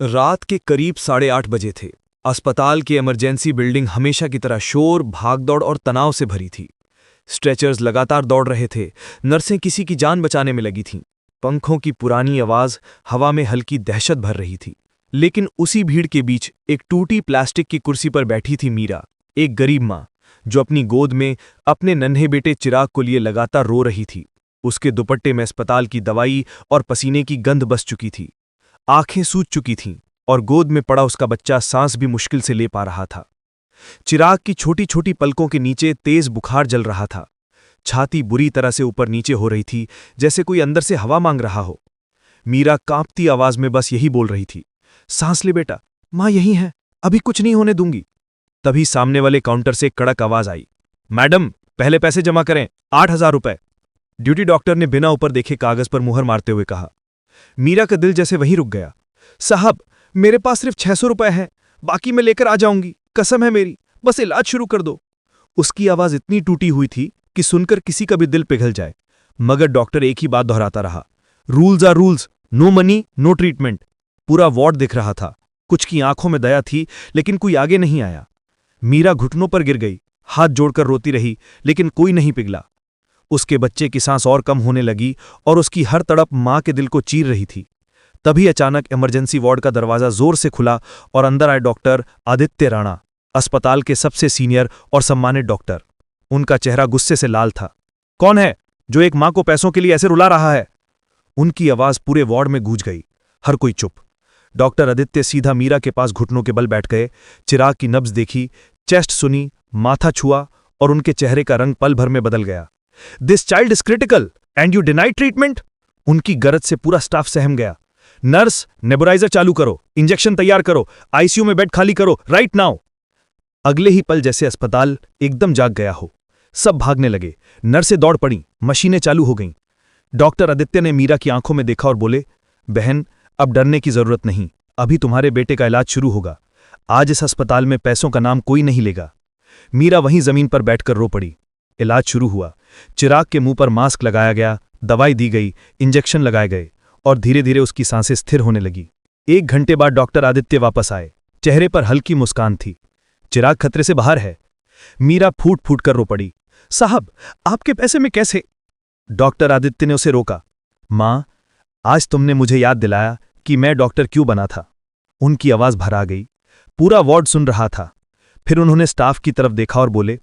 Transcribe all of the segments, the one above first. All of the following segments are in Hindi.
रात के करीब 8:30 बजे थे। अस्पताल की इमरजेंसी बिल्डिंग हमेशा की तरह शोर, भागदौड़ और तनाव से भरी थी। स्ट्रेचर्स लगातार दौड़ रहे थे। नर्सें किसी की जान बचाने में लगी थीं। पंखों की पुरानी आवाज हवा में हल्की दहशत भर रही थी। लेकिन उसी भीड़ के बीच एक टूटी प्लास्टिक की कुर्सी पर बैठी थी मीरा, एक गरीब माँ, जो अपनी गोद में अपने नन्हे बेटे चिराग को लिए लगातार रो रही थी। उसके दुपट्टे में अस्पताल की दवाई और पसीने की गंध बस चुकी थी। आंखें सूज चुकी थीं और गोद में पड़ा उसका बच्चा सांस भी मुश्किल से ले पा रहा था। चिराग की छोटी छोटी पलकों के नीचे तेज बुखार जल रहा था। छाती बुरी तरह से ऊपर नीचे हो रही थी, जैसे कोई अंदर से हवा मांग रहा हो। मीरा कांपती आवाज में बस यही बोल रही थी, सांस ले बेटा, मां यहीं है, अभी कुछ नहीं होने दूंगी। तभी सामने वाले काउंटर से कड़क आवाज आई, मैडम पहले पैसे जमा करें, 8,000 रुपए। ड्यूटी डॉक्टर ने बिना ऊपर देखे कागज पर मुहर मारते हुए कहा। मीरा का दिल जैसे वहीं रुक गया। साहब, मेरे पास सिर्फ 600 रुपए हैं, बाकी मैं लेकर आ जाऊंगी, कसम है मेरी, बस इलाज शुरू कर दो। उसकी आवाज इतनी टूटी हुई थी कि सुनकर किसी का भी दिल पिघल जाए। मगर डॉक्टर एक ही बात दोहराता रहा, rules are rules, no money no treatment. पूरा वार्ड दिख रहा था। कुछ की आंखों में दया थी, लेकिन कोई आगे नहीं आया। मीरा घुटनों पर गिर गई, हाथ जोड़कर रोती रही, लेकिन कोई नहीं पिघला। उसके बच्चे की सांस और कम होने लगी और उसकी हर तड़प मां के दिल को चीर रही थी। तभी अचानक इमरजेंसी वार्ड का दरवाजा जोर से खुला और अंदर आए डॉक्टर आदित्य राणा, अस्पताल के सबसे सीनियर और सम्मानित डॉक्टर। उनका चेहरा गुस्से से लाल था। कौन है जो एक मां को पैसों के लिए ऐसे रुला रहा है? उनकी आवाज पूरे वार्ड में गूंज गई। हर कोई चुप। डॉक्टर आदित्य सीधा मीरा के पास घुटनों के बल बैठ गए। चिराग की नब्ज देखी, चेस्ट सुनी, माथा छुआ और उनके चेहरे का रंग पल भर में बदल गया। This child is critical and you deny treatment. उनकी गरज से पूरा स्टाफ सहम गया। नर्स, नेबुलाइजर चालू करो, इंजेक्शन तैयार करो, आईसीयू में बेड खाली करो, राइट नाउ। अगले ही पल जैसे अस्पताल एकदम जाग गया हो। सब भागने लगे, नर्सें दौड़ पड़ी, मशीनें चालू हो गईं। डॉक्टर आदित्य ने मीरा की आंखों में देखा और बोले, बहन, अब डरने की जरूरत नहीं, अभी तुम्हारे बेटे का इलाज शुरू होगा। आज इस अस्पताल में पैसों का नाम कोई नहीं लेगा। मीरा वहीं जमीन पर बैठकर रो पड़ी। इलाज शुरू हुआ। चिराग के मुंह पर मास्क लगाया गया, दवाई दी गई, इंजेक्शन लगाए गए और धीरे धीरे उसकी सांसें स्थिर होने लगी। 1 घंटे बाद डॉक्टर आदित्य वापस आए। चेहरे पर हल्की मुस्कान थी। चिराग खतरे से बाहर है। मीरा फूट फूट कर रो पड़ी, साहब आपके पैसे में कैसे? डॉक्टर आदित्य ने उसे रोका। मां, आज तुमने मुझे याद दिलाया कि मैं डॉक्टर क्यों बना था। उनकी आवाज भरा गई। पूरा वार्ड सुन रहा था। फिर उन्होंने स्टाफ की तरफ देखा और बोले,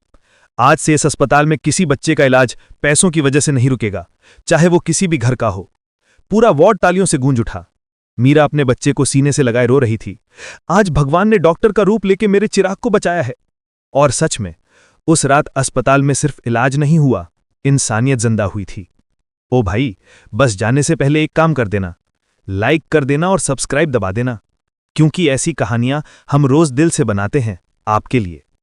आज से इस अस्पताल में किसी बच्चे का इलाज पैसों की वजह से नहीं रुकेगा, चाहे वो किसी भी घर का हो। पूरा वार्ड तालियों से गूंज उठा। मीरा अपने बच्चे को सीने से लगाए रो रही थी। आज भगवान ने डॉक्टर का रूप लेके मेरे चिराग को बचाया है। और सच में उस रात अस्पताल में सिर्फ इलाज नहीं हुआ, इंसानियत जिंदा हुई थी। ओ भाई, बस जाने से पहले एक काम कर देना, लाइक कर देना और सब्सक्राइब दबा देना, क्योंकि ऐसी कहानियां हम रोज दिल से बनाते हैं आपके लिए।